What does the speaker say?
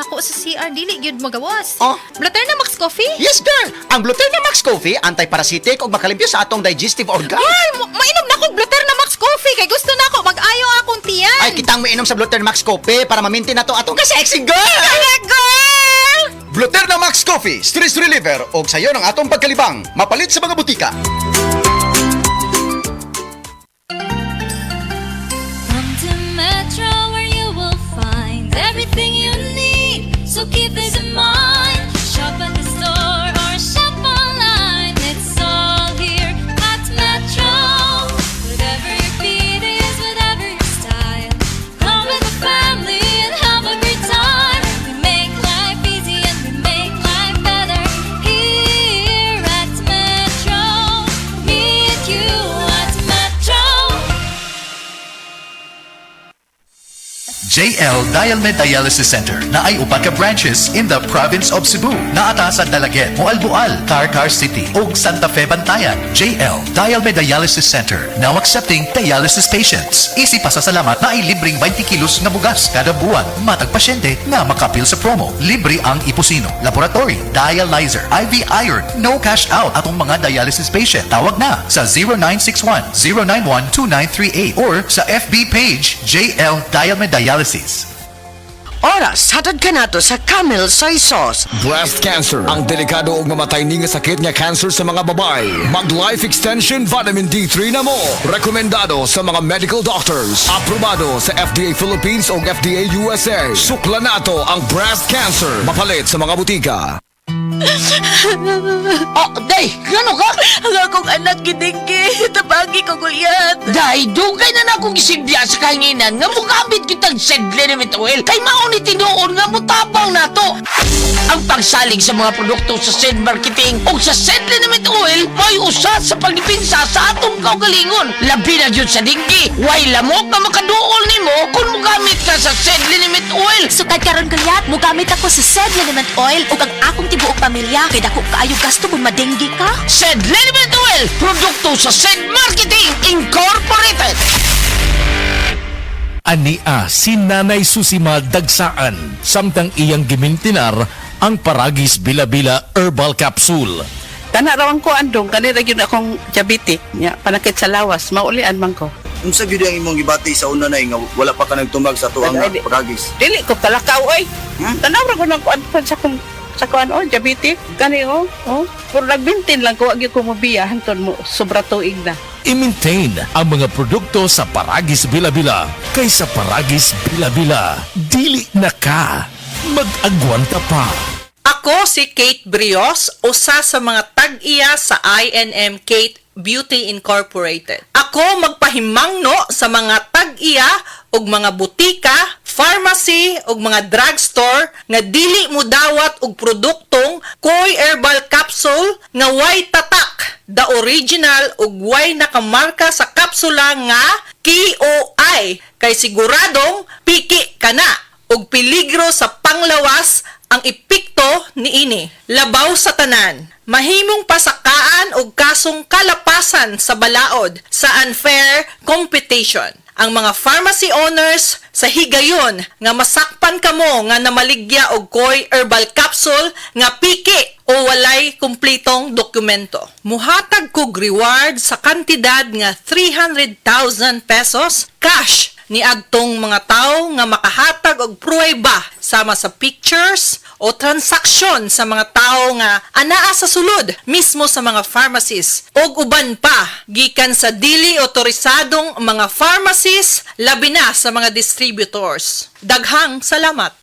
nako sa CR, dili gyud magawas. Oh. Blaterna Max Coffee? Yes, girl! Ang Gluterna Max Coffee, anti-parasitic o makalimpyo sa atong digestive organ. Ay, mainom na ko Blaterna Max Coffee kay gusto na ko mag-ayo akong tiyan. Ay, kitang mainom sa Gluterna Max Coffee para ma-maintain na to atong ka-sexy girl! girl! Gluterna Max Coffee, stress reliever o sayo ng atong pagkalibang. Mapalit sa mga butika. Come to Metro where you will find everything you need. So keep this in mind. Shop at the store or shop online. It's all here at Metro. Whatever your beat is, whatever your style. Come with the family and have a great time. We make life easy and we make life better here at Metro. Me and you at Metro. JL Dialmed Dialysis Center na ay upat ka branches in the province of Cebu. Naata sa Dalaget, Moalboal, Carcar City ug Santa Fe Bantayan. JL Dialmed Dialysis Center now accepting dialysis patients. Easy pasasalamat na ay libreng 20 kilos nga bugas kada buwan. Matag pasyente nga makapil sa promo. Libre ang iposino, laboratory, dialyzer, IV iron, no cash out atong mga dialysis patient. Tawag na sa 0961-091-2938 or sa FB page JL Dialmed Dialysis. Oras, hatad ka nato sa Camel Soy Sauce. Breast cancer, ang delikado ug mamatay ni nga sakit nga cancer sa mga babae. Mag Life Extension Vitamin D3 na mo. Rekomendado sa mga medical doctors. Aprobado sa FDA Philippines ug FDA USA. Sukla nato ang breast cancer. Mapalit sa mga butika. Oh, day, gano ka? Ang akong anak gidinggi, tabagi ko guyat. Day, dugay na na akong isilbiya sa kahinginan nga mukabit kitang sedliniment oil kay mauni tinuon nga mutabang na to. Ang pagsalig sa mga produkto sa Sed Marketing o sa sedliniment oil may usa sa pagdipinsa sa atong kaugalingon. Labi na yun sa dinggi. Way lamok na makaduol nimo kung mugamit ka sa sedliniment oil. Sukad karon guyat, mugamit ako sa Sed Liniment Oil ug ang akong tibuok pamilya kay dako kaayo gasto kung madenggi ka. Sedliniment oil, produkto sa Sed Marketing Incorporated. Ania si Nanay Susima Dagsaan samtang iyang gimintinar ang Paragis Bila-Bila Herbal Capsule. Kana rawan ko andong kanira gyud akong diabetic nya panakit sa lawas maulian man ko. Unsa gyud ang imong gibati sa una na nga wala pa ka nagtumag sa tuang Paragis? Dili ko kalakaw oy. Tanaw ra ko nang kuan sa kuan diabetic kani puro nagbintin lang ko agi ko mobiya hantud mo sobra tuig na. I-maintain ang mga produkto sa Paragis Bila-Bila kaysa Paragis Bila-Bila. Dili na ka. Mag-agwanta pa. Ako si Kate Brios, usa sa mga tag-iya sa I&M Kate Beauty Incorporated. Ako magpahimangno sa mga tag-iya ug mga butika, pharmacy ug mga drugstore nga dili mo dawat og produktong Koy Herbal Capsule nga way tatak, the original ug way nakamarka sa kapsula nga KOI kay siguradong piki kana ug peligro sa panglawas ang epekto niini. Labaw sa tanan, mahimong pasakaan og kasong kalapasan sa balaod sa unfair competition. Ang mga pharmacy owners sa higayon nga masakpan kamo nga namaligya og Koy Herbal Capsule nga piki o walay kumpletong dokumento. Muhatag kog reward sa kantidad nga 300,000 pesos cash ni agtong mga tao nga makahatag og pruweba sama sa pictures o transaksyon sa mga tao nga anaa sa sulod mismo sa mga pharmacies og uban pa gikan sa dili otorisadong mga pharmacies labi na sa mga distributors. Daghang salamat.